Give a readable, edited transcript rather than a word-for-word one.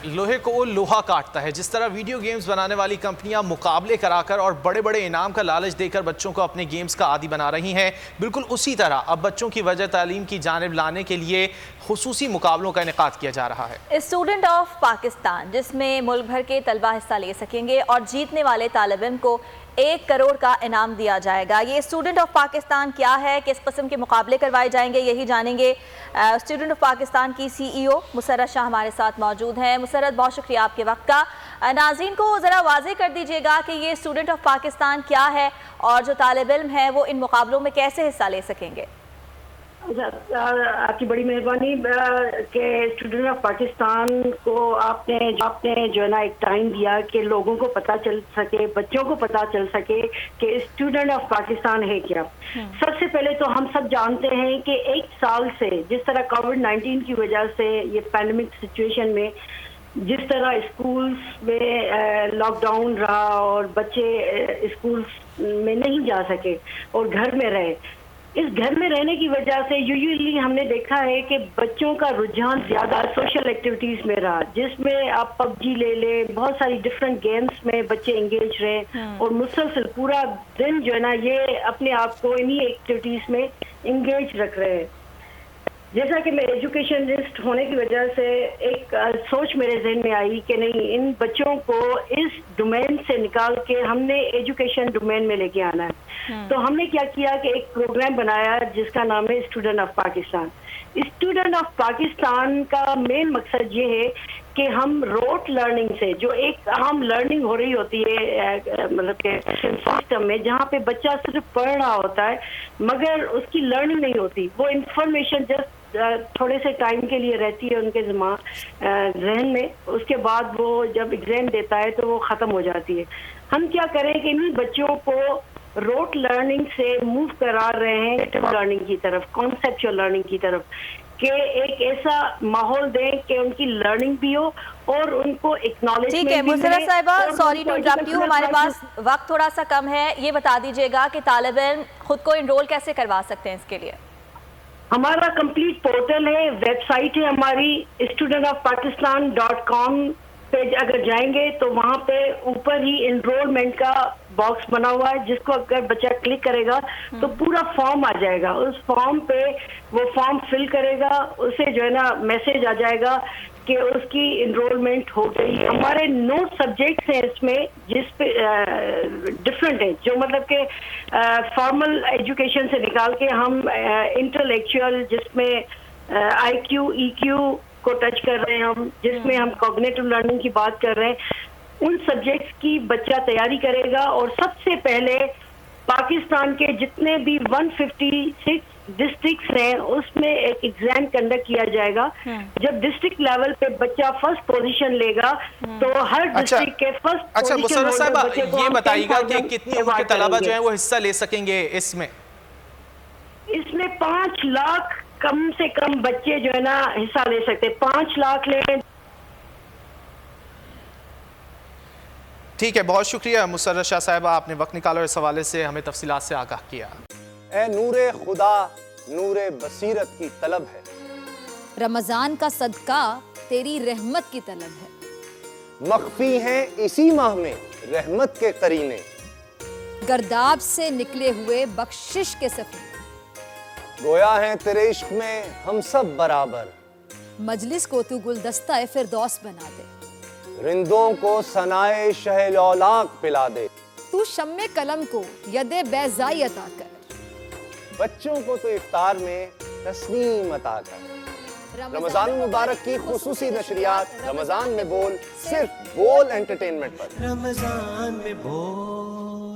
لوہے کو لوہا کاٹتا ہے. جس طرح ویڈیو گیمز بنانے والی کمپنیاں مقابلے کرا کر اور بڑے بڑے انعام کا لالچ دے کر بچوں کو اپنے گیمز کا عادی بنا رہی ہیں، بالکل اسی طرح اب بچوں کی وجہ تعلیم کی جانبلانے کے لیے خصوصی مقابلوں کا انعقاد کیا جا رہا ہے. اسٹوڈنٹ آف پاکستان، جس میں ملک بھر کے طلبہ حصہ لے سکیں گے اور جیتنے والے طالب علم کو 1 کروڑ کا انعام دیا جائے گا. یہ اسٹوڈنٹ آف پاکستان کیا ہے، کس قسم کے مقابلے کروائے جائیں گے، یہی جانیں گے. اسٹوڈنٹ آف پاکستان کی CEO مسرت شاہ ہمارے ساتھ موجود ہیں. مسرت، بہت شکریہ آپ کے وقت کا. ناظرین کو ذرا واضح کر دیجئے گا کہ یہ اسٹوڈنٹ آف پاکستان کیا ہے اور جو طالب علم ہیں وہ ان مقابلوں میں کیسے حصہ لے سکیں گے. آپ کی بڑی مہربانی کہ اسٹوڈنٹ آف پاکستان کو آپ نے جو ہے نا ایک ٹائم دیا کہ لوگوں کو پتہ چل سکے، بچوں کو پتہ چل سکے کہ اسٹوڈنٹ آف پاکستان ہے کیا. سب سے پہلے تو ہم سب جانتے ہیں کہ 1 سال سے جس طرح کووڈ-19 کی وجہ سے یہ پینڈیمک سچویشن میں جس طرح اسکولز میں لاک ڈاؤن رہا اور بچے اسکولز میں نہیں جا سکے اور گھر میں رہے، اس گھر میں رہنے کی وجہ سے یوزلی ہم نے دیکھا ہے کہ بچوں کا رجحان زیادہ سوشل ایکٹیویٹیز میں رہا، جس میں آپ PUBG لے لیں، بہت ساری ڈفرینٹ گیمز میں بچے انگیج رہے اور مسلسل پورا دن جو ہے نا یہ اپنے آپ کو انہی ایکٹیویٹیز میں انگیج رکھ رہے ہیں. جیسا کہ میں ایجوکیشنسٹ ہونے کی وجہ سے ایک سوچ میرے ذہن میں آئی کہ نہیں، ان بچوں کو اس ڈومین سے نکال کے ہم نے ایجوکیشن ڈومین میں لے کے آنا ہے. تو ہم نے کیا کیا کہ ایک پروگرام بنایا جس کا نام ہے student of Pakistan. Student of Pakistan کا مین مقصد یہ ہے کہ ہم روٹ لرننگ سے، جو ایک عام لرننگ ہو رہی ہوتی ہے مطلب کہ سسٹم میں جہاں پہ بچہ صرف پڑھ رہا ہوتا ہے مگر اس کی لرننگ نہیں ہوتی، وہ انفارمیشن جسٹ تھوڑے سے ٹائم کے لیے رہتی ہے ان کے ذہن میں، اس کے بعد وہ جب ایگزام دیتا ہے تو وہ ختم ہو جاتی ہے. ہم کیا کریں کہ انہیں بچوں کو روٹ لرننگ سے موو کرا رہے ہیں لرننگ کی طرف، کانسیپچل لرننگ کی طرف، کہ ایک ایسا ماحول دیں کہ ان کی لرننگ بھی ہو اور ان کو اکنالجمنٹ. ٹھیک ہے مسرت صاحبہ، سوری ٹو انٹرپٹ یو، ہمارے پاس وقت تھوڑا سا کم ہے. یہ بتا دیجئے گا کہ طالب علم خود کو انرول کیسے کروا سکتے ہیں اس کے لیے. ہمارا کمپلیٹ پورٹل ہے، ویب سائٹ ہے ہماری studentofpakistan.com پہ اگر جائیں گے تو وہاں پہ اوپر ہی انرولمنٹ کا باکس بنا ہوا ہے، جس کو اگر بچہ کلک کرے گا تو پورا فارم آ جائے گا. اس فارم پہ وہ فارم فل کرے گا، اسے جو ہے نا میسج آ جائے گا کہ اس کی انرولمنٹ ہو گئی. ہمارے 9 سبجیکٹس ہیں اس میں جس پہ ڈفرینٹ ہیں، جو مطلب کہ فارمل ایجوکیشن سے نکال کے ہم انٹلیکچوئل جس میں IQ EQ کو ٹچ کر رہے ہیں، ہم جس میں ہم کوگنیٹو لرننگ کی بات کر رہے ہیں، ان سبجیکٹس کی بچہ تیاری کرے گا. اور سب سے پہلے پاکستان کے جتنے بھی 156 ڈسٹرکٹس ہیں اس میں ایک ایگزام کنڈکٹ کیا جائے گا. جب ڈسٹرکٹ لیول پہ بچہ فرسٹ پوزیشن لے گا تو ہر ڈسٹرکٹ کے فرسٹ اچھا مسرت صاحبہ یہ بتائیے گا کہ کتنی عمر کے طلبہ جو ہیں وہ حصہ لے سکیں گے اس میں؟ اس میں 5 لاکھ کم سے کم بچے جو ہے نا حصہ لے سکتے، 5 لاکھ لیں. ٹھیک ہے، بہت شکریہ مسرت شاہ صاحبہ، آپ نے وقت نکالا اور اس حوالے سے ہمیں تفصیلات سے آگاہ کیا. اے نور خدا نور بصیرت کی طلب ہے، رمضان کا صدقہ تیری رحمت کی طلب ہے. مخفی ہیں اسی ماہ میں رحمت کے قرینے، گرداب سے نکلے ہوئے بخشش کے سفیر. گویا ہیں تیرے عشق میں ہم سب برابر، مجلس کو تو گلدستہ فردوس بنا دے. رندوں کو ثنائے شہ لولاک پلا دے. تو شم قلم کو ید بیضائی عطا کر، بچوں کو تو افطار میں تسنیم عطا کر. رمضان المبارک کی خصوصی نشریات رمضان میں بول، صرف بول انٹرٹینمنٹ پر. رمضان میں بول.